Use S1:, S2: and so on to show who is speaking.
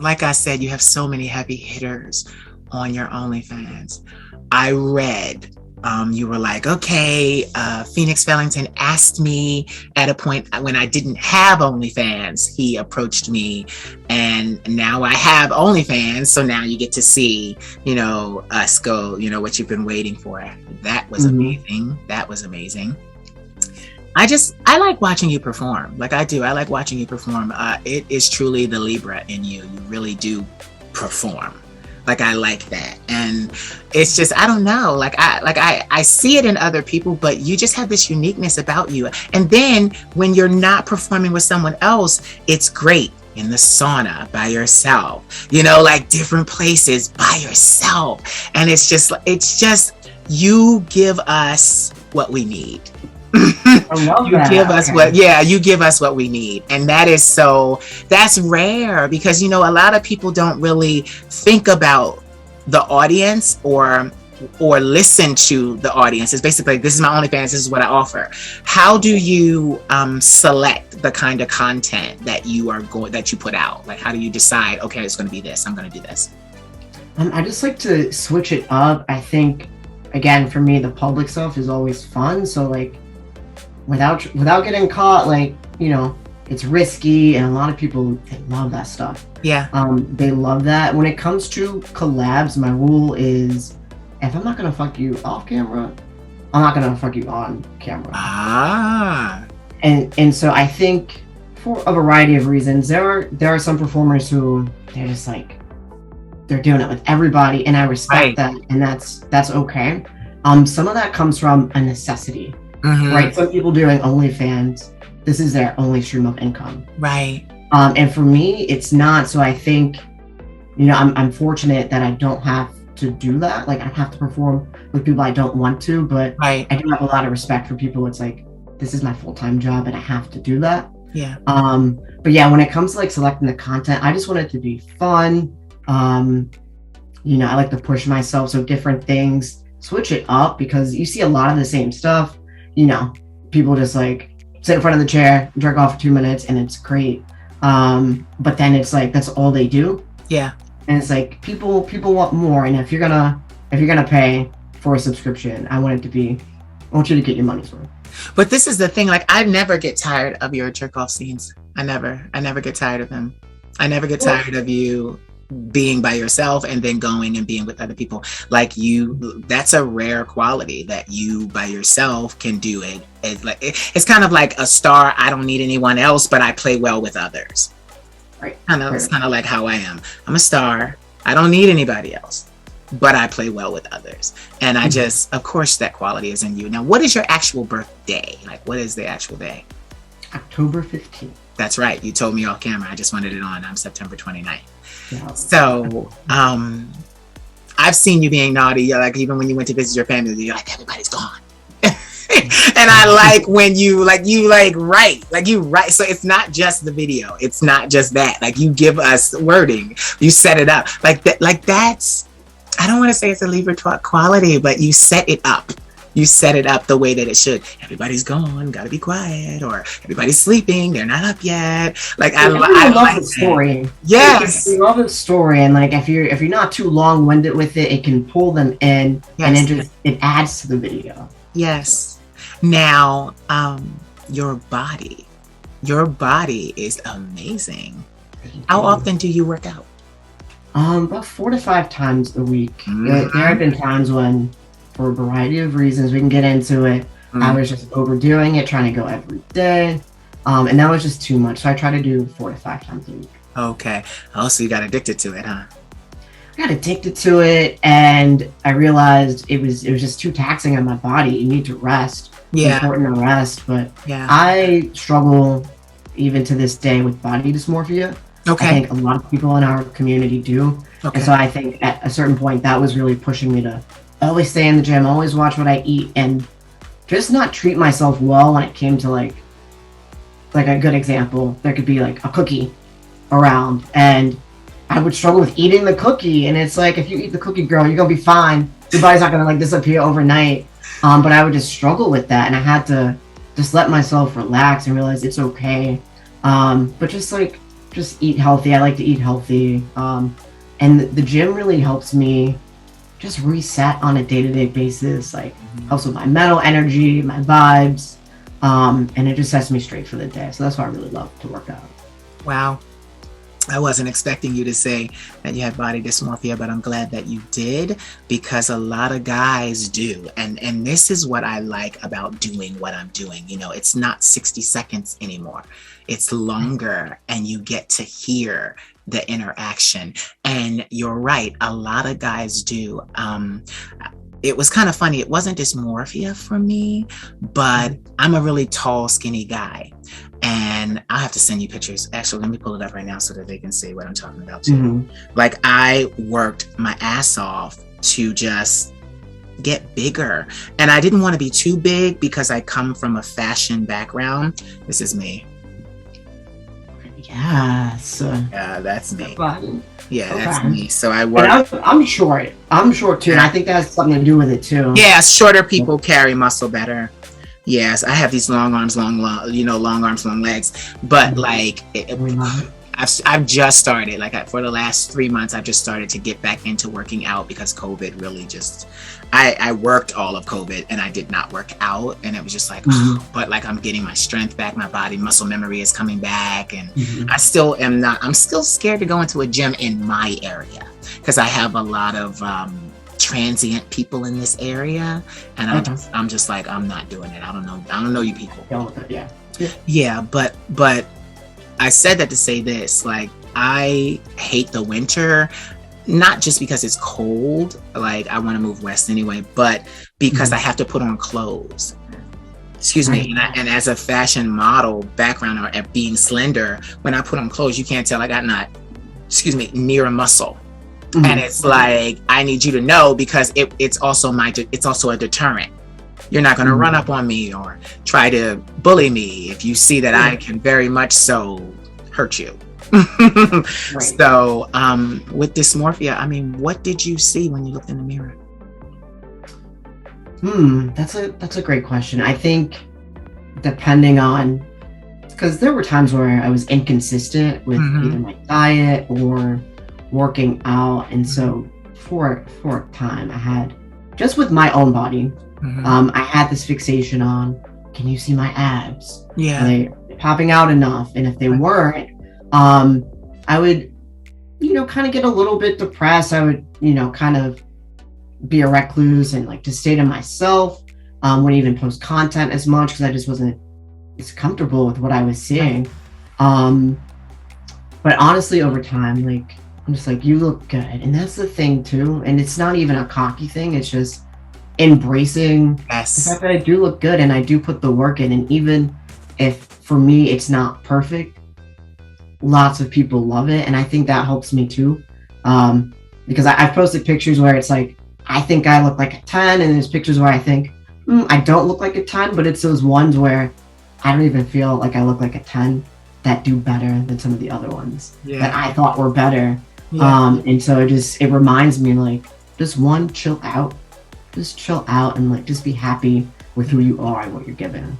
S1: like I said, you have so many heavy hitters on your OnlyFans. I read you were like, okay, Phoenix Fellington asked me at a point when I didn't have OnlyFans. He approached me, and now I have OnlyFans. So now you get to see, us go, what you've been waiting for. That was amazing. That was amazing. I like watching you perform. Like I do. I like watching you perform. It is truly the Libra in you. You really do perform. Like I like that. And it's just, I don't know. I see it in other people, but you just have this uniqueness about you. And then when you're not performing with someone else, it's great in the sauna by yourself, like different places by yourself. And it's just, you give us what we need.
S2: I love
S1: you
S2: that.
S1: give us you give us what we need, and that's rare, because a lot of people don't really think about the audience or listen to the audience. It's basically, this is my OnlyFans, this is what I offer. How do you select the kind of content that you put out? Like, how do you decide, okay, it's going to be this, I'm going to do this?
S2: I just like to switch it up. I think, again, for me, the public stuff is always fun, so like without getting caught, like, it's risky, and a lot of people, they love that stuff.
S1: Yeah.
S2: They love that. When it comes to collabs, my rule is, if I'm not gonna fuck you off camera, I'm not gonna fuck you on camera. And so I think, for a variety of reasons, there are some performers who, they're just like, they're doing it with everybody, and I respect that, and that's okay. Some of that comes from a necessity. Right, some people doing OnlyFans, this is their only stream of income.
S1: Right.
S2: And for me, it's not. So I think, I'm fortunate that I don't have to do that. Like, I don't have to perform with people I don't want to, but I do have a lot of respect for people. It's like, this is my full-time job, and I have to do that.
S1: Yeah.
S2: But yeah, when it comes to like selecting the content, I just want it to be fun. I like to push myself, so different things, switch it up, because you see a lot of the same stuff. People just like sit in front of the chair, jerk off for 2 minutes, and it's great. But then it's like, that's all they do.
S1: Yeah.
S2: And it's like, people want more. And if you're gonna pay for a subscription, I want you to get your money's worth.
S1: But this is the thing, like, I never get tired of your jerk off scenes. I never get tired of them. I never get tired of you being by yourself and then going and being with other people. Like, that's a rare quality, that you by yourself can do it. It's kind of like a star. I don't need anyone else, but I play well with others.
S2: Right.
S1: It's kind of like how I am. I'm a star. I don't need anybody else, but I play well with others. And I just, of course, that quality is in you. Now, what is your actual birthday? Like, what is the actual day?
S2: October 15th.
S1: That's right. You told me off camera. I just wanted it on. I'm September 29th.
S2: Yeah.
S1: So, I've seen you being naughty. Like, even when you went to visit your family, you're like, everybody's gone. And I like when you write. So it's not just the video. It's not just that. Like, you give us wording. You set it up. That's, I don't want to say it's a Libra quality, but you set it up. You set it up the way that it should. Everybody's gone, gotta be quiet, or everybody's sleeping, they're not up yet. Like, I love
S2: the story.
S1: Yes,
S2: I love the story, and like, if you're not too long-winded with it, it can pull them in, and it adds to the video.
S1: Yes. Now, your body is amazing. How often do you work out?
S2: About 4 to 5 times a week. There have been times when, for a variety of reasons, we can get into it, I was just overdoing it, trying to go every day, and that was just too much. So I try to do 4 to 5 times a week. Okay.
S1: Oh, so you got addicted to it, huh?
S2: I got addicted to it, and I realized it was just too taxing on my body. You need to rest.
S1: Yeah.
S2: It's important to rest, but
S1: yeah.
S2: I struggle even to this day with body dysmorphia.
S1: Okay.
S2: I think a lot of people in our community do.
S1: Okay.
S2: And so I think at a certain point that was really pushing me to always stay in the gym, always watch what I eat, and just not treat myself well when it came to like a good example. There could be like a cookie around, and I would struggle with eating the cookie, and it's like, if you eat the cookie, girl, you're gonna be fine. Your body's not gonna like disappear overnight. But I would just struggle with that, and I had to just let myself relax and realize it's okay. But just just eat healthy. I like to eat healthy. And the gym really helps me just reset on a day-to-day basis, like helps with my mental energy, my vibes, and it just sets me straight for the day. So that's why I really love to work out.
S1: Wow. I wasn't expecting you to say that you had body dysmorphia, but I'm glad that you did, because a lot of guys do. And this is what I like about doing what I'm doing. You know, it's not 60 seconds anymore. It's longer, and you get to hear the interaction. And you're right, a lot of guys do. It was kind of funny. It wasn't dysmorphia for me, but I'm a really tall, skinny guy. And I'll have to send you pictures. Actually, let me pull it up right now so that they can see what I'm talking about too.
S2: Mm-hmm.
S1: Like, I worked my ass off to just get bigger. And I didn't want to be too big because I come from a fashion background. This is me.
S2: Yes.
S1: Yeah, that's me.
S2: Fun.
S1: Yeah,
S2: Okay.
S1: that's me. So I work.
S2: I'm short. I'm short too, and I think that has something to do with it too.
S1: Yeah, shorter people carry muscle better. Yes, I have these long arms, long arms, long legs. But like, I've just started. Like, for the last 3 months, I've just started to get back into working out because COVID really just. I worked all of COVID and I did not work out, and it was just like, but like, I'm getting my strength back, my body muscle memory is coming back, and I still am not. I'm still scared to go into a gym in my area because I have a lot of transient people in this area, and I'm just like, I'm not doing it. I don't know you people. Yeah, but I said that to say this, like, I hate the winter, not just because it's cold, like I want to move west anyway, but because I have to put on clothes. Excuse me. And as a fashion model background, or at being slender, when I put on clothes, you can't tell I got not, near a muscle. And it's like, I need you to know, because it's also a deterrent. You're not going to run up on me or try to bully me if you see that I can very much so hurt you.
S2: Right.
S1: So with dysmorphia, I mean, what did you see when you looked in the mirror?
S2: That's a great question. I think depending on, because there were times where I was inconsistent with either my diet or working out, and so for a time I had, just with my own body, I had this fixation on, can you see my abs?
S1: Yeah.
S2: Are they popping out enough? And if they weren't, I would, kind of get a little bit depressed. I would, kind of be a recluse and like to stay to myself. Wouldn't even post content as much because I just wasn't as comfortable with what I was seeing. But honestly, over time, like, I'm just like, you look good. And that's the thing too. And it's not even a cocky thing. It's just embracing the fact that I do look good and I do put the work in. And even if for me, it's not perfect, lots of people love it. And I think that helps me too. Because I've posted pictures where it's like, I think I look like a 10. And there's pictures where I think, I don't look like a 10, but it's those ones where I don't even feel like I look like a 10 that do better than some of the other ones that I thought were better. And so it reminds me, like, just chill out and like just be happy with who you are and what you're given.